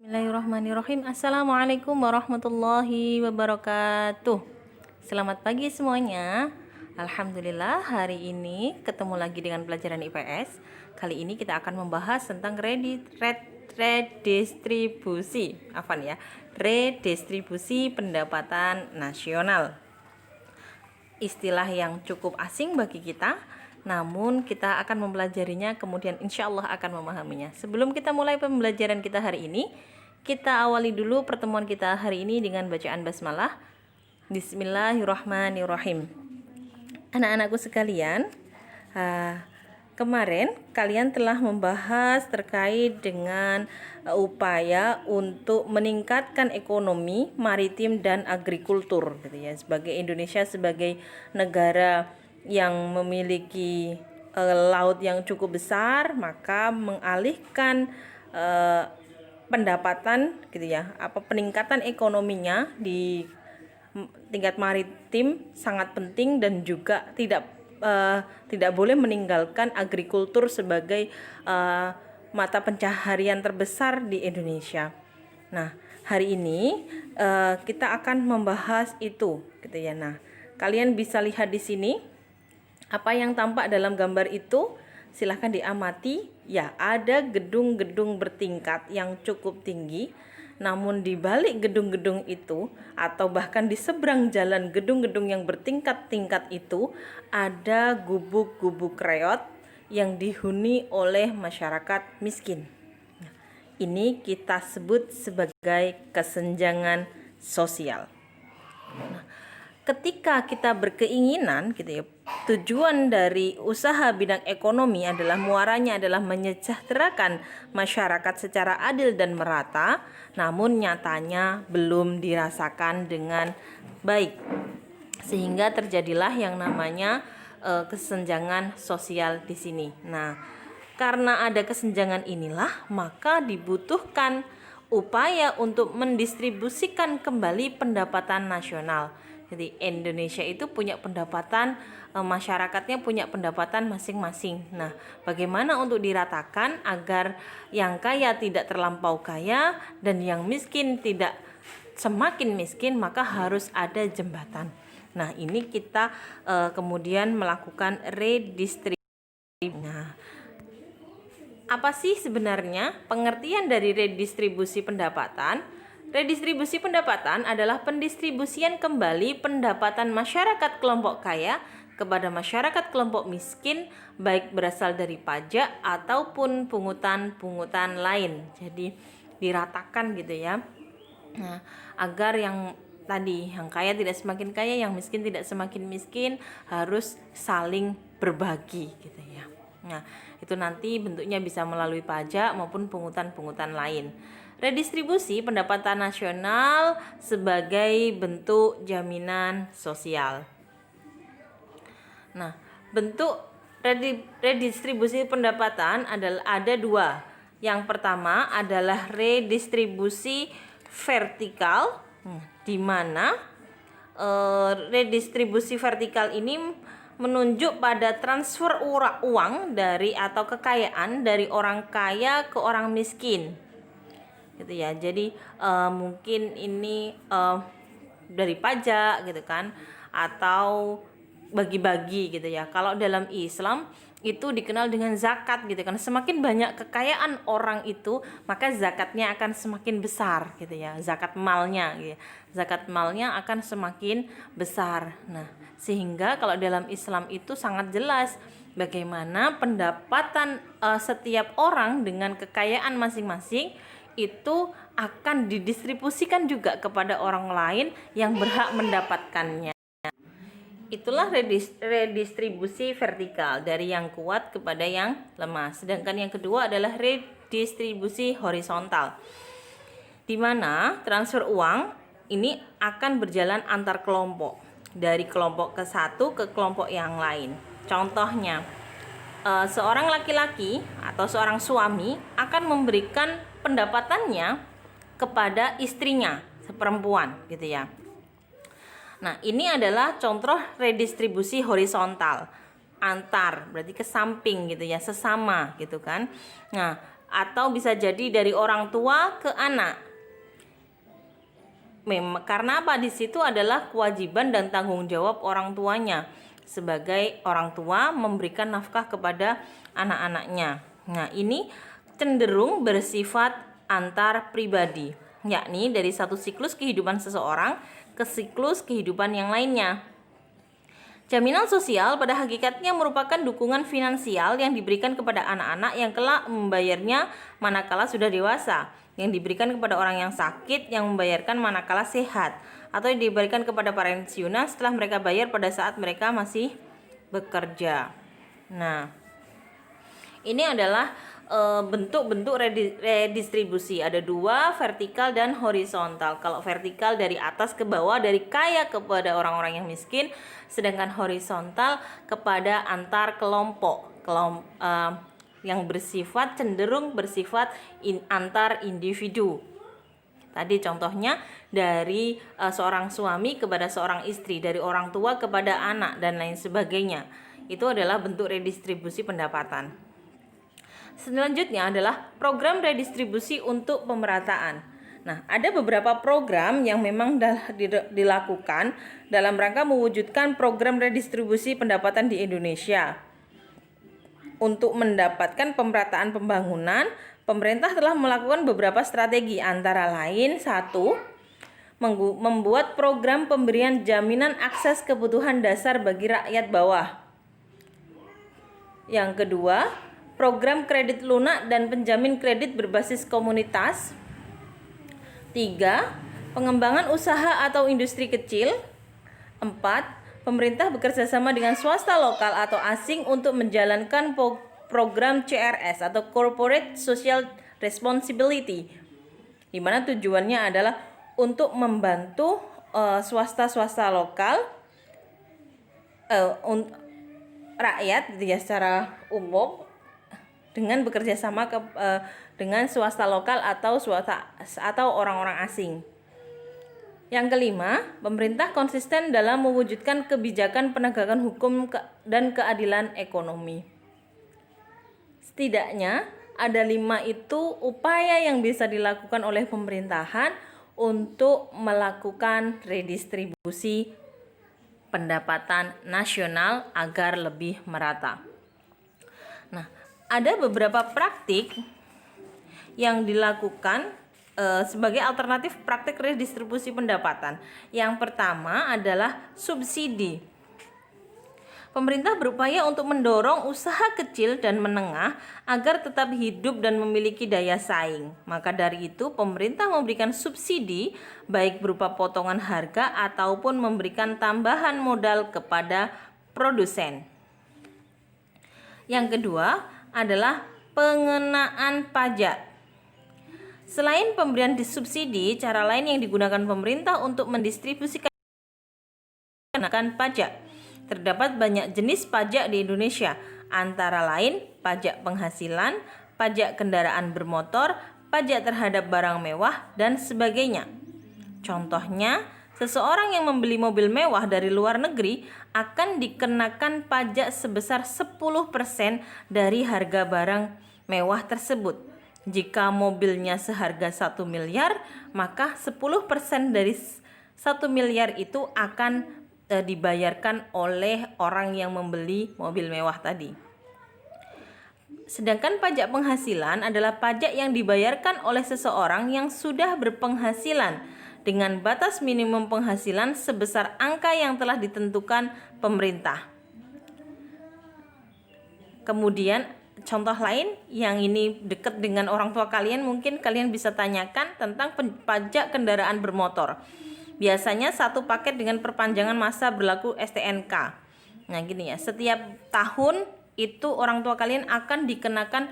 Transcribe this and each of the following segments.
Bismillahirrahmanirrahim. Assalamualaikum warahmatullahi wabarakatuh. Selamat pagi semuanya. Alhamdulillah hari ini ketemu lagi dengan pelajaran IPS. Kali ini kita akan membahas tentang redistribusi pendapatan nasional. Istilah yang cukup asing bagi kita, namun kita akan mempelajarinya, kemudian insya Allah akan memahaminya. Sebelum kita mulai pembelajaran kita hari ini, kita awali dulu pertemuan kita hari ini dengan bacaan basmalah. Bismillahirrahmanirrahim. Anak-anakku sekalian, kemarin kalian telah membahas terkait dengan upaya untuk meningkatkan ekonomi maritim dan agrikultur, gitu ya. Sebagai Indonesia sebagai negara yang memiliki laut yang cukup besar, maka mengalihkan pendapatan, gitu ya, peningkatan ekonominya di tingkat maritim sangat penting, dan juga tidak boleh meninggalkan agrikultur sebagai mata pencaharian terbesar di Indonesia. Nah, hari ini kita akan membahas itu, gitu ya. Nah, kalian bisa lihat di sini apa yang tampak dalam gambar itu. Silahkan diamati. Ya, ada gedung-gedung bertingkat yang cukup tinggi. Namun di balik gedung-gedung itu, atau bahkan di seberang jalan gedung-gedung yang bertingkat-tingkat itu, ada gubuk-gubuk reot yang dihuni oleh masyarakat miskin. Nah, ini kita sebut sebagai kesenjangan sosial. Nah, ketika kita berkeinginan, gitu ya, tujuan dari usaha bidang ekonomi adalah muaranya adalah menyejahterakan masyarakat secara adil dan merata, namun nyatanya belum dirasakan dengan baik, sehingga terjadilah yang namanya kesenjangan sosial di sini. Nah, karena ada kesenjangan inilah, maka dibutuhkan upaya untuk mendistribusikan kembali pendapatan nasional. Jadi Indonesia itu punya pendapatan, masyarakatnya punya pendapatan masing-masing. Nah, bagaimana untuk diratakan agar yang kaya tidak terlampau kaya dan yang miskin tidak semakin miskin, maka harus ada jembatan. Nah, ini kita kemudian melakukan redistribusi. Nah, apa sih sebenarnya pengertian dari redistribusi pendapatan? Redistribusi pendapatan adalah pendistribusian kembali pendapatan masyarakat kelompok kaya kepada masyarakat kelompok miskin, baik berasal dari pajak ataupun pungutan-pungutan lain. Jadi diratakan, gitu ya. Nah, agar yang tadi, yang kaya tidak semakin kaya, yang miskin tidak semakin miskin, harus saling berbagi, gitu ya. Nah, itu nanti bentuknya bisa melalui pajak maupun pungutan-pungutan lain. Redistribusi pendapatan nasional sebagai bentuk jaminan sosial. Nah, bentuk redistribusi pendapatan ada dua. Yang pertama adalah redistribusi vertikal, di mana redistribusi vertikal ini menunjuk pada transfer uang dari atau kekayaan dari orang kaya ke orang miskin, gitu ya. Jadi mungkin ini dari pajak, gitu kan, atau bagi-bagi, gitu ya. Kalau dalam Islam itu dikenal dengan zakat, gitu kan. Semakin banyak kekayaan orang itu, maka zakatnya akan semakin besar, gitu ya. Zakat malnya, gitu ya. Zakat malnya akan semakin besar. Nah, sehingga kalau dalam Islam itu sangat jelas bagaimana pendapatan setiap orang dengan kekayaan masing-masing itu akan didistribusikan juga kepada orang lain yang berhak mendapatkannya. Itulah redistribusi vertikal, dari yang kuat kepada yang lemah. Sedangkan yang kedua adalah redistribusi horizontal, di mana transfer uang ini akan berjalan antar kelompok, dari kelompok ke satu ke kelompok yang lain. Contohnya, seorang laki-laki atau seorang suami akan memberikan pendapatannya kepada istrinya seperempuan, gitu ya. Nah, ini adalah contoh redistribusi horizontal, antar berarti ke samping, gitu ya, sesama, gitu kan. Nah, atau bisa jadi dari orang tua ke anak. Karena apa? Di situ adalah kewajiban dan tanggung jawab orang tuanya sebagai orang tua memberikan nafkah kepada anak-anaknya. Nah, ini cenderung bersifat antar pribadi, yakni dari satu siklus kehidupan seseorang ke siklus kehidupan yang lainnya. Jaminan sosial pada hakikatnya merupakan dukungan finansial yang diberikan kepada anak-anak yang kelak membayarnya manakala sudah dewasa, yang diberikan kepada orang yang sakit yang membayarkan manakala sehat, atau yang diberikan kepada para pensiunan setelah mereka bayar pada saat mereka masih bekerja. Nah, ini adalah bentuk-bentuk redistribusi. Ada dua, vertikal dan horizontal. Kalau vertikal dari atas ke bawah, dari kaya kepada orang-orang yang miskin, sedangkan horizontal kepada antar kelompok yang cenderung bersifat antar individu. Tadi contohnya dari seorang suami kepada seorang istri, dari orang tua kepada anak, dan lain sebagainya. Itu adalah bentuk redistribusi pendapatan. Selanjutnya adalah program redistribusi untuk pemerataan. Nah, ada beberapa program yang memang dilakukan dalam rangka mewujudkan program redistribusi pendapatan di Indonesia. Untuk mendapatkan pemerataan pembangunan, pemerintah telah melakukan beberapa strategi, antara lain: 1. Membuat program pemberian jaminan akses kebutuhan dasar bagi rakyat bawah. Yang kedua, program kredit lunak dan penjamin kredit berbasis komunitas. 3. Pengembangan usaha atau industri kecil. 4. Pemerintah bekerja sama dengan swasta lokal atau asing untuk menjalankan program CRS atau Corporate Social Responsibility, di mana tujuannya adalah untuk membantu swasta-swasta lokal, rakyat gitu ya, secara umum, dengan bekerja sama dengan swasta lokal atau orang-orang asing. Yang kelima, pemerintah konsisten dalam mewujudkan kebijakan penegakan hukum dan keadilan ekonomi. Setidaknya ada 5 itu upaya yang bisa dilakukan oleh pemerintahan untuk melakukan redistribusi pendapatan nasional agar lebih merata. Nah, ada beberapa praktik yang dilakukan sebagai alternatif praktik redistribusi pendapatan. Yang pertama adalah subsidi. Pemerintah berupaya untuk mendorong usaha kecil dan menengah agar tetap hidup dan memiliki daya saing. Maka dari itu, pemerintah memberikan subsidi baik berupa potongan harga ataupun memberikan tambahan modal kepada produsen. Yang kedua adalah pengenaan pajak. Selain pemberian subsidi, cara lain yang digunakan pemerintah untuk mendistribusikan pajak. Terdapat banyak jenis pajak di Indonesia, antara lain pajak penghasilan, pajak kendaraan bermotor, pajak terhadap barang mewah, dan sebagainya. Contohnya, seseorang yang membeli mobil mewah dari luar negeri akan dikenakan pajak sebesar 10% dari harga barang mewah tersebut. Jika mobilnya seharga 1 miliar, maka 10% dari 1 miliar itu akan dibayarkan oleh orang yang membeli mobil mewah tadi. Sedangkan pajak penghasilan adalah pajak yang dibayarkan oleh seseorang yang sudah berpenghasilan dengan batas minimum penghasilan sebesar angka yang telah ditentukan pemerintah. Kemudian contoh lain yang ini dekat dengan orang tua kalian, mungkin kalian bisa tanyakan tentang pajak kendaraan bermotor. Biasanya satu paket dengan perpanjangan masa berlaku STNK. Nah gini ya, setiap tahun itu orang tua kalian akan dikenakan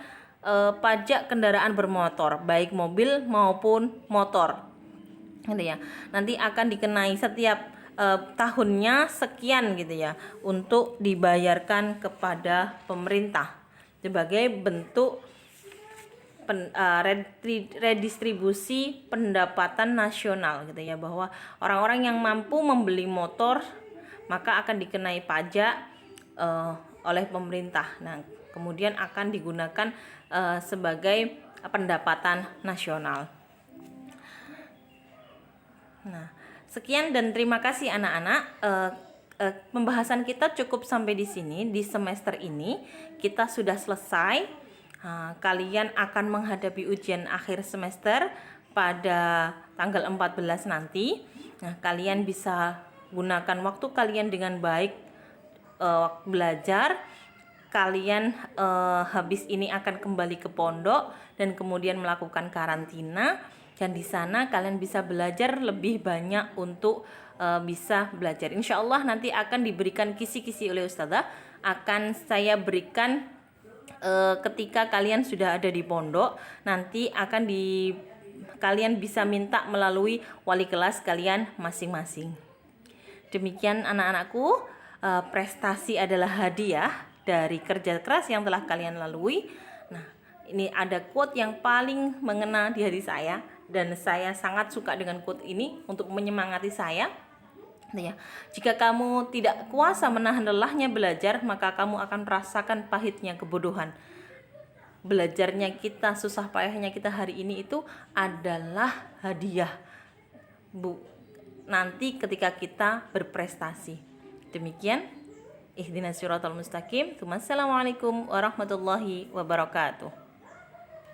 pajak kendaraan bermotor, baik mobil maupun motor. Gitu ya. Nanti akan dikenai setiap tahunnya sekian gitu ya, untuk dibayarkan kepada pemerintah sebagai bentuk redistribusi pendapatan nasional gitu ya, bahwa orang-orang yang mampu membeli motor maka akan dikenai pajak oleh pemerintah. Nah, kemudian akan digunakan sebagai pendapatan nasional. Nah, sekian dan terima kasih anak-anak. Pembahasan kita cukup sampai di sini. Di semester ini kita sudah selesai. Kalian akan menghadapi ujian akhir semester pada tanggal 14 nanti. Nah, kalian bisa gunakan waktu kalian dengan baik waktu belajar. Kalian habis ini akan kembali ke pondok dan kemudian melakukan karantina. Dan di sana kalian bisa belajar lebih banyak untuk bisa belajar. Insya Allah nanti akan diberikan kisi-kisi oleh Ustazah. Akan saya berikan ketika kalian sudah ada di pondok. Nanti akan kalian bisa minta melalui wali kelas kalian masing-masing. Demikian anak-anakku, prestasi adalah hadiah dari kerja keras yang telah kalian lalui. Nah, ini ada quote yang paling mengena di hati saya dan saya sangat suka dengan quote ini untuk menyemangati saya. Ya, jika kamu tidak kuasa menahan lelahnya belajar, maka kamu akan merasakan pahitnya kebodohan. Belajarnya kita, susah payahnya kita hari ini itu adalah hadiah nanti ketika kita berprestasi. Demikian, ihdinas siratal mustaqim. Wassalamualaikum warahmatullahi wabarakatuh.